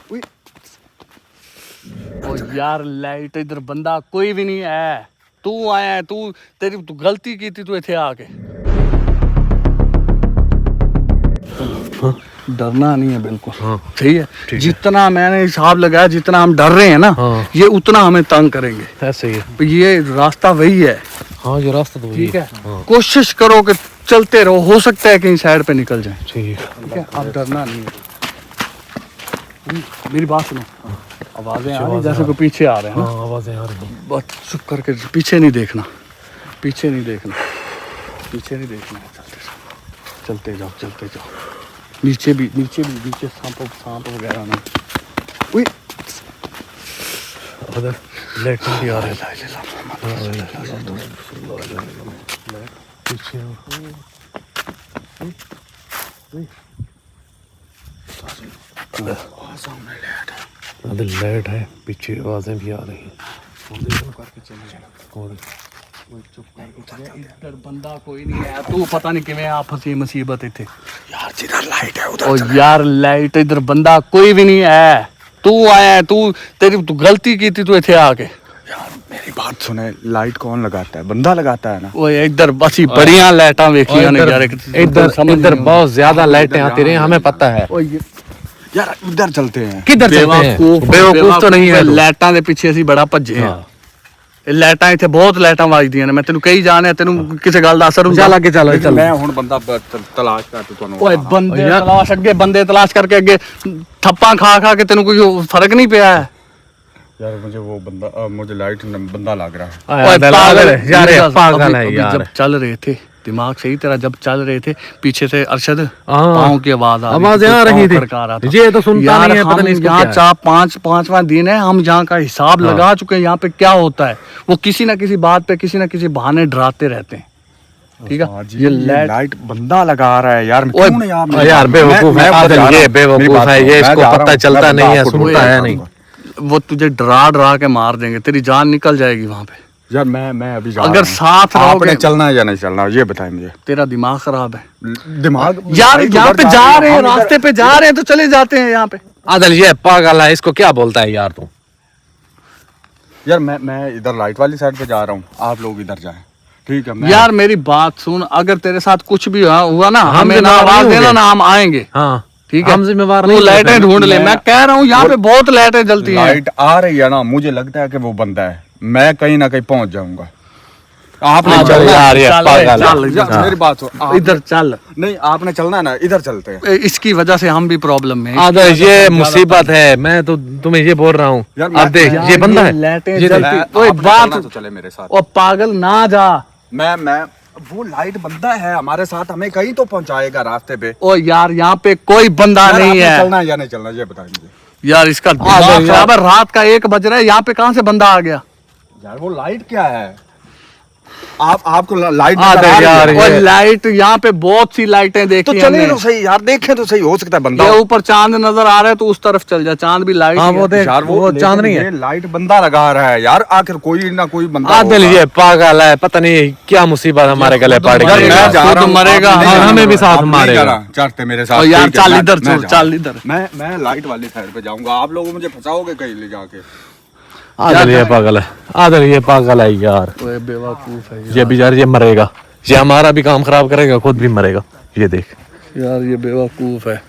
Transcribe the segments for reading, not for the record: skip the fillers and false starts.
ओ यार लाइट इधर बंदा कोई भी नहीं है, तू आया है, तू गलती की थी, तू इथे आके। हाँ? डरना नहीं है बिल्कुल। हाँ, सही है। जितना मैंने हिसाब लगाया, जितना हम डर रहे हैं ना, हाँ, ये उतना हमें तंग करेंगे। ऐसे ही है। ये रास्ता वही है। हाँ, ये रास्ता तो वही है। हाँ। कोशिश करो कि चलते रहो, हो सकता है कहीं साइड पे निकल जाए। ठीक है, अब डरना नहीं है। मेरी बात सुनो, आवाजें आ रही जैसे कोई पीछे आ रहे हैं। हाँ, आवाजें आ रही हैं। बस चुप करके, पीछे नहीं देखना, पीछे नहीं देखना, पीछे नहीं देखना। चलते जाओ, चलते जाओ। नीचे भी सांप वगैरह नहीं। लाइट नहीं आ रही। लाइट है, पीछे आवाजें भी आ रही हैं। इधर बंदा कोई नहीं है, तू पता नहीं किवें आप फंसी मुसीबत इथे। यार जिधर लाइट है उधर। ओ यार लाइट इधर बंदा कोई भी नहीं है, तू आया है, तू गलती की थी, तू इथे आके। यार मेरी बात सुने, लाइट कौन लगाता है? बंदा लगाता है ना। वो इधर बस ही बढ़िया लाइटा वेखी यार, इधर बहुत ज्यादा लाइटें आती रही, हमें पता है। यार उधर चलते हैं। किधर चलते हैं? बेवकूफ तो नहीं है। लाइटा दे पीछे ਅਸੀਂ बड़ा ਭੱਜੇ ਆ। ਲਾਈਟਾਂ ਇੱਥੇ ਬਹੁਤ ਲਾਈਟਾਂ ਵੱਜਦੀਆਂ ਨੇ, ਮੈਂ ਤੈਨੂੰ ਕਹੀ ਜਾਣਿਆ, ਤੈਨੂੰ ਕਿਸੇ ਗੱਲ ਦਾ ਅਸਰ ਹੁੰਦਾ? ਚੱਲ ਅੱਗੇ ਚੱਲ। ਮੈਂ ਹੁਣ ਬੰਦਾ ਤਲਾਸ਼ ਕਰ ਤੁਹਾਨੂੰ। ਓਏ ਬੰਦੇ ਤਲਾਸ਼, ਅੱਗੇ ਬੰਦੇ ਤਲਾਸ਼ ਕਰਕੇ, ਅੱਗੇ ਥੱਪਾਂ ਖਾ ਕੇ ਤੈਨੂੰ ਕੋਈ ਫਰਕ नहीं ਪਿਆ है? यार मुझे वो बंदा, मुझे लाइट बंदा लग रहा है। पागल है यार। जब चल रहे थे, दिमाग सही तरह जब चल रहे थे, पीछे से अरशद पाँव की आवाज आ रही थी। ये तो सुनता नहीं है, पता नहीं इसको यहाँ चार पांचवा दिन है, हम यहाँ का हिसाब लगा चुके हैं। यहाँ पे क्या होता है, वो किसी ना किसी बात पे, किसी ना किसी बहाने डराते रहते हैं। ठीक है, ये लाइट बंदा लगा रहा है यार। यार बेवकूफ है, ये बेवकूफ है, ये इसको पता चलता नहीं है, सुनता है नहीं। वो तुझे डरा के मार देंगे, तेरी जान निकल जाएगी वहाँ पे। यार मैं अभी अगर साथ रहोगे, चलना है या नहीं चलना, ये बताएं मुझे। तेरा दिमाग खराब है। दिमाग यार यहाँ पे जा रहे हैं, रास्ते पे जा रहे हैं तो चले जाते हैं यहाँ पे। आदल ये पागल है, इसको क्या बोलता है यार तू? यार मैं इधर लाइट वाली साइड पे जा रहा हूँ, आप लोग इधर जाएं। ठीक है यार मेरी बात सुन, अगर तेरे साथ कुछ भी हुआ ना, हमें ना आवाज देना ना, हम आएंगे। हाँ ठीक है, हम जिम्मेवार नहीं। लाइटें ढूंढ ले, मैं कह रहा हूँ यहाँ पे बहुत लाइटें जलती हैं। लाइट आ रही है ना, मुझे लगता है कि वो बंदा है, मैं कहीं ना कहीं पहुंच जाऊंगा। आपने चलना है, मेरी बात सुन, इधर चल। नहीं आपने चलना है ना, इधर चलते हैं। इसकी वजह से हम भी प्रॉब्लम में। ये मुसीबत है, मैं तो तुम्हें ये बोल रहा हूँ। अब देख ये बंदा है, लाइटें जलती। कोई बात तो चले मेरे साथ। ओ पागल ना जा। मैं वो लाइट बंदा है हमारे साथ, हमें कहीं तो पहुंचाएगा रास्ते पे। ओ यार यहाँ पे कोई बंदा नहीं है। चलना है या नहीं चलना, ये बताएं मुझे। यार इसका दिमाग खराब है, रात का 1 बज रहा है, यहाँ पे कहाँ से बंदा आ गया? यार वो लाइट क्या है? आपको लाइट यार लाइट यहाँ पे बहुत सी लाइटें देखी तो चले तो सही यार, देखें तो सही, हो सकता है बंदा। ये ऊपर चांद नजर आ रहा है तो उस तरफ चल जा, चांद भी लाइट। हाँ, वो देख यार, वो चांद नहीं है, लाइट बंदा लगा रहा है यार। आखिर कोई ना कोई बंदा। आदिल ये पागल है, पता नहीं क्या मुसीबत हमारे गले पड़ गई। मरेगा, हमें भी साथ मारेगा। चढ़ते मेरे साथ यार, चल इधर, चल इधर। मैं लाइट वाली साइड पे जाऊंगा, आप लोग मुझे फंसाओगे कहीं ले जाके। आदिल ये पागल है, आदिल ये पागल है यार, बेवकूफ है ये बेचारा, ये मरेगा, ये हमारा भी काम खराब करेगा, खुद भी मरेगा। ये देख यार, ये बेवकूफ है।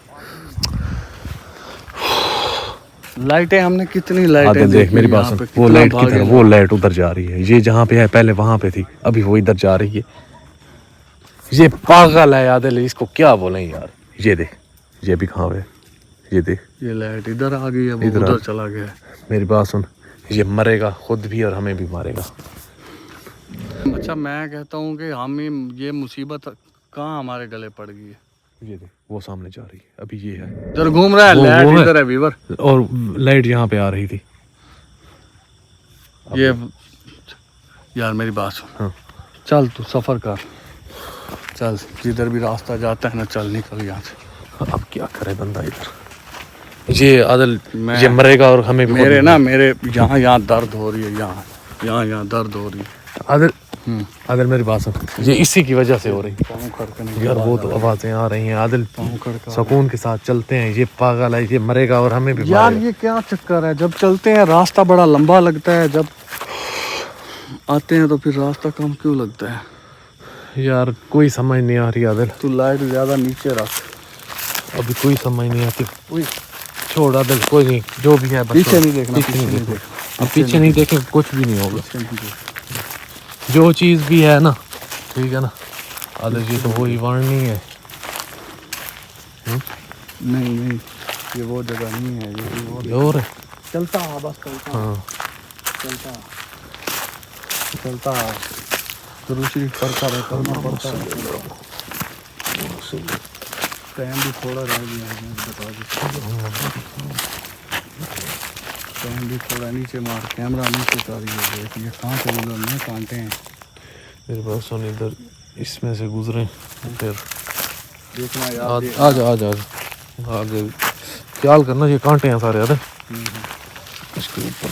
लाइटें हमने कितनी लाइटें देख मेरी बात सुन, वो लाइट की तरह, वो लाइट उधर जा रही है, ये जहाँ पे है पहले वहां पे थी, अभी वो इधर जा रही है। ये पागल है आदिल, इसको क्या बोले यार। ये देख, ये भी कहाँ है, ये देख, ये लाइट इधर आ गई है, वो उधर चला गया। मेरी बात सुन, ये मरेगा खुद भी और हमें भी मारेगा। अच्छा मैं कहता हूँ कि हमें ये मुसीबत कहाँ हमारे गले पड़ गई है। ये देख, वो सामने जा रही है, अभी ये है, इधर घूम रहा है, लाइट इधर है वीवर, और लाइट यहाँ पे आ रही थी। ये यार मेरी बात सुन, हाँ। चल तू सफर कर, चल जिधर भी रास्ता जाता है ना, चल निकल यहाँ से। अब क्या करे बंदा इधर, ये आदिल ये मरेगा और हमें भी मेरे यहाँ दर्द हो रही है, यहाँ दर्द हो रही है। आदिल आदिल मेरी बात सुन, ये इसी की वजह से हो रही यार, वो तो आवाजें आ रही हैं आदिल, सुकून के साथ चलते हैं, ये पागल है, ये मरेगा और हमें भी यार। ये क्या चक्कर है, जब चलते हैं रास्ता बड़ा लंबा लगता है, जब आते हैं तो फिर रास्ता कम क्यों लगता है यार? कोई समझ नहीं आ रही आदिल, तू लाइट ज्यादा नीचे रख, अभी कोई समझ नहीं आती। छोड़ आदिल, कोई नहीं, जो भी है पीछे नहीं देखना, पीछे नहीं देखना, अब पीछे नहीं देखें कुछ भी नहीं होगा। जो चीज भी है ना, ठीक है ना आदिल, ये तो वही वाणी है। नहीं नहीं, ये वो जगह नहीं है, ये वो और है। चलता बस चलता। हाँ चलता चलता दूसरी पड़ता रहे, करना पड़ता रहे। टाइम भी थोड़ा रह गया है, बता दो। टाइम भी थोड़ा नीचे मार, कैमरा नीचे कर रही है, देख ये कहाँ से गुजरने कांटे हैं। मेरे पास सुन, इधर इसमें से गुजरे फिर देखना यार, आ जा आगे ख्याल करना, ये कांटे हैं सारे आदे इसके ऊपर।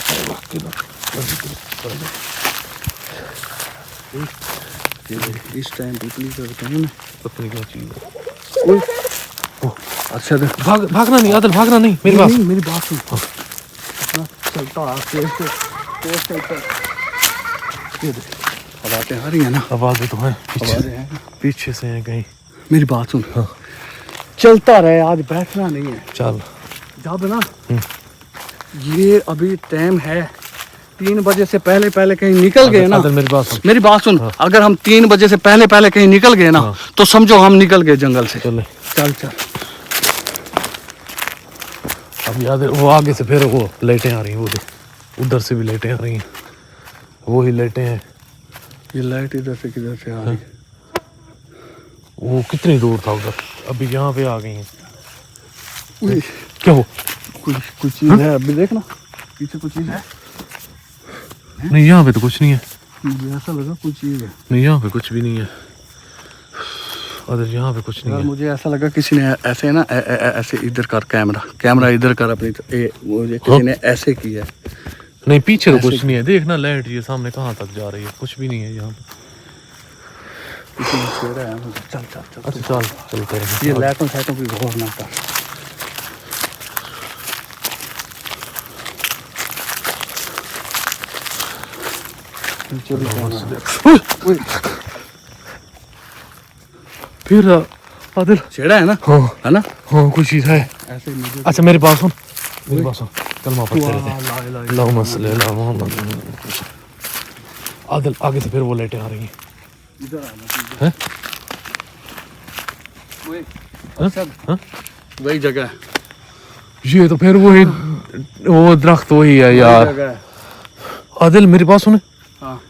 इस टाइम पिछली करते हैं ना, पता नहीं क्या चीज है। अच्छा देख, भागना नहीं आदिल, भागना नहीं, मेरी बात मेरी बात सुन। चलता तेज चलता, ये देख आवाज़ें आ रही है ना, आवाजें तो हैं आवाज़ें हैं, पीछे से हैं कहीं। मेरी बात सुन। हाँ। चलता रहे, आज बैठना नहीं है। चल जब ना ये अभी टाइम है 3 बजे से पहले पहले कहीं निकल गए ना, मेरी बात सुन, मेरी बात सुन। अगर हम 3 बजे से पहले पहले कहीं निकल गए ना, तो समझो हम निकल गए जंगल से। चल चल चल। अब याद है, वो आगे से फिर वो लाइटें आ रही हैं, वो देख उधर से भी लाइटें आ रही हैं, वो ही लाइटें हैं। ये लाइट इधर से किधर से आ रही है? वो कितनी दूर था उधर, अभी यहाँ पे आ गई हैं। उई, क्या हो? कुछ चीज है, अभी देखना पीछे कुछ चीज है। नहीं यहाँ पे तो कुछ नहीं है, मुझे ऐसा लगा कुछ चीज है। नहीं यहाँ पे कुछ भी नहीं है, अदर यहाँ पे कुछ नहीं यार है। मुझे ऐसा लगा किसी ने ऐसे ना ऐसे इधर कर, कैमरा इधर कर अपनी, मुझे किसी ने ऐसे किया। नहीं पीछे तो कुछ नहीं है, देखना लाइट ये सामने कहाँ तक जा रही है, कुछ भी नहीं है यहाँ पे। किसी ने छेड़ा है मुझे। चल चल चल। अच्छा चल चलते हैं। ये लाइटों साइटों की गौर ना कर। फिर आदिल छेड़ा है ना? हाँ है ना? हाँ कुछ चीज है ऐसे मुझे। अच्छा मेरी बात सुन, मेरी बात सुन, कलमा पढ़ते रहते हैं। अल्लाहुम्मा सल्ली अला मुहम्मद। आदिल आगे से फिर वो लाइटें आ रही हैं। इधर आना हैं? हाँ? वही जगह है, ये तो फिर वही वो दरख्त वही है यार। वही जगह है। आदिल मेरी बात सुने। हाँ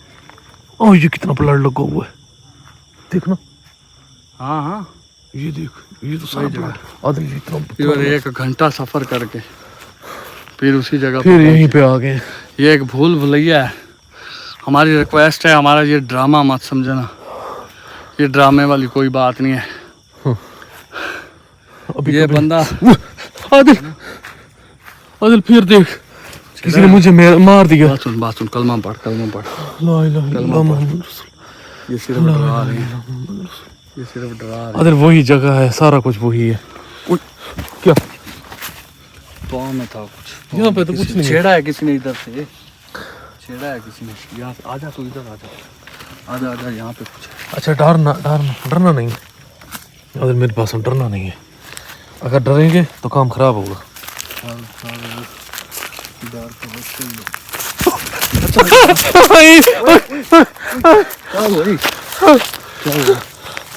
ओ ये कितना ब्लड लगा हुआ है, देखना। हाँ हाँ, ये देख, ये तो सारा ब्लड। आदिल ये इतना फिर 1 घंटा सफर करके फिर उसी जगह फिर यहीं पे आ गए। ये एक भूल भुलैया है, हमारी रिक्वेस्ट है, हमारा ये ड्रामा मत समझना, ये ड्रामे वाली कोई बात नहीं है। अभी ये बंदा आदिल आदिल फिर देख, किसी ने मुझे मार दिया। बात सुन, कलमा पढ़, कलमा पढ़। ला इलाहा इल्लल्लाह मुहम्मद रसूल। ये सिर्फ डरा रहे हैं, ये सिर्फ डरा रहे हैं। आदिल वही जगह है, सारा कुछ वही है। क्या पाँव में था कुछ, यहाँ पे तो कुछ नहीं है। छेड़ा है किसी ने इधर से, छेड़ा है किसी ने। यहाँ से आजा, तू इधर आजा, आजा आजा, यहाँ पे कुछ है। अच्छा डरना नहीं आदिल, मेरे पास डरना नहीं है। अगर डरेंगे तो काम खराब होगा।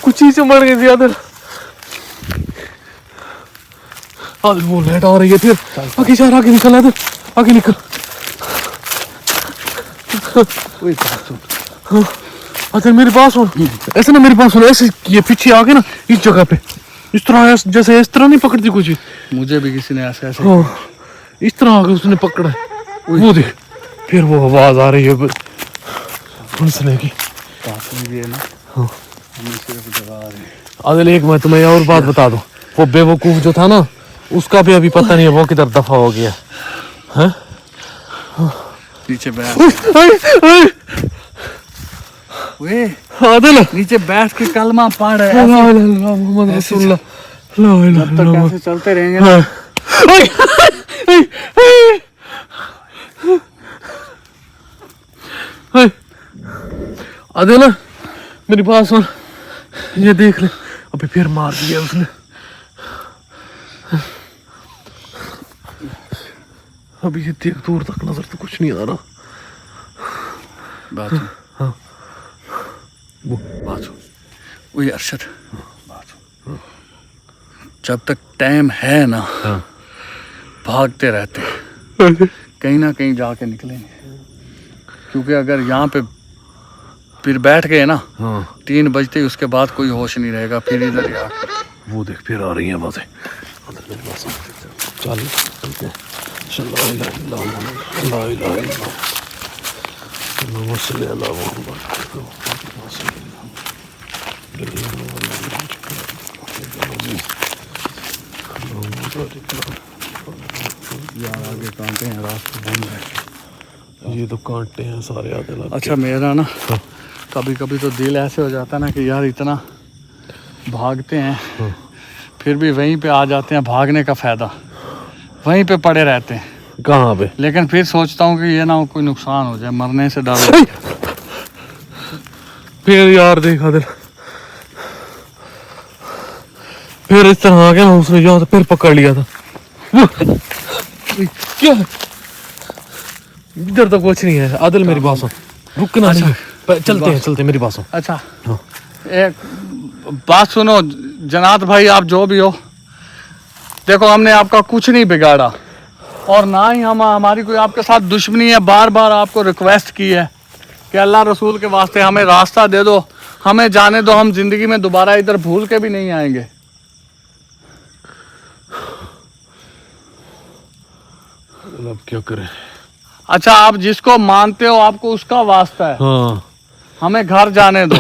कुछ चीजें मर गई थी आदिल। आदिल वो लाइट आ रही है, फिर आगे जा, आगे निकल आदिल, आगे निकल। आदिल मेरी बात सुन, ऐसे ना मेरी बात सुन, ऐसे ये पीछे आगे ना इस जगह पे इस तरह, जैसे इस तरह नहीं पकड़ती कुछ। मुझे भी किसी ने ऐसे ऐसे इस तरह आगे उसने पकड़ा है। वो देख, फिर वो आवाज आ रही है सुनने की। भी है ना। हाँ। हमें सिर्फ डरा रहे हैं। आदिल एक मैं तुम्हें और बात बता दूं, वो बेवकूफ जो था ना, उसका भी अभी पता नहीं है वो किधर दफा हो गया है। नीचे बैठ। वे आदिल नीचे बैठ के कलमा पढ़ रहे ला हैं। इलाहा इल्लल्लाह मुहम्मद रसूलुल्लाह ला इलाहा जब तक इल्लल्लाह ऐसे चलते रहेंगे ना, आदिल मेरी बात सुन, ये देख ले अभी फिर मार दिया उसने। अभी ये देख दूर तक नजर तो कुछ नहीं आ रहा। बात सुन, हाँ वो बात सुन, वही अरशद बात सुन, जब तक टाइम है ना भागते रहते हैं, कहीं ना कहीं जाके निकलेंगे। क्योंकि अगर यहाँ पे फिर बैठ गए ना 3 बजते ही, उसके बाद कोई होश नहीं रहेगा। फिर इधर ही आके वो देख फिर आ रही है बातें। चल चलते हैं। ला इलाहा इल्लल्लाह ला इलाहा इल्लल्लाह अल्लाहुम्मा सल्ली अला मुहम्मद। यार आगे कांटे हैं, रास्ते बंद है। ये तो कांटे हैं सारे आगे लग। अच्छा मेरा ना कभी कभी तो दिल ऐसे हो जाता है ना कि यार इतना भागते हैं फिर भी वहीं पे आ जाते हैं। भागने का फायदा, वहीं पे पड़े रहते हैं। कहाँ पे? लेकिन फिर सोचता हूँ कि ये ना कोई नुकसान हो जाए, मरने से डर। फिर यार देखा दिल फिर इस तरह आ गया ना, उसने यहाँ फिर पकड़ लिया था। क्या है? इधर तो कुछ नहीं है। आदिल मेरी बात सुन, रुकना अच्छा, नहीं, चलते हैं चलते हैं, मेरी बात सुन। अच्छा हाँ। एक बात सुनो जनात भाई, आप जो भी हो, देखो हमने आपका कुछ नहीं बिगाड़ा और ना ही हमारी कोई आपके साथ दुश्मनी है। बार बार आपको रिक्वेस्ट की है कि अल्लाह रसूल के वास्ते हमें रास्ता दे दो, हमें जाने दो, हम जिंदगी में दोबारा इधर भूल के भी नहीं आएंगे। अब क्या करें? अच्छा आप जिसको मानते हो आपको उसका वास्ता है, हाँ हमें घर जाने दो,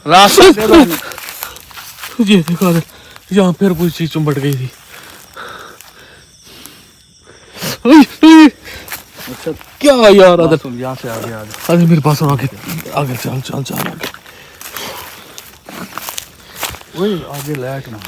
रास्ता दे दो हमें। ये देखा दे, यहाँ फिर कोई चीज चुंबट गई थी। अच्छा क्या यार आदिल, सुन, यहाँ से आगे आगे आदिल मेरे पास आगे आगे चल चल चल आगे। वही आगे लाइट में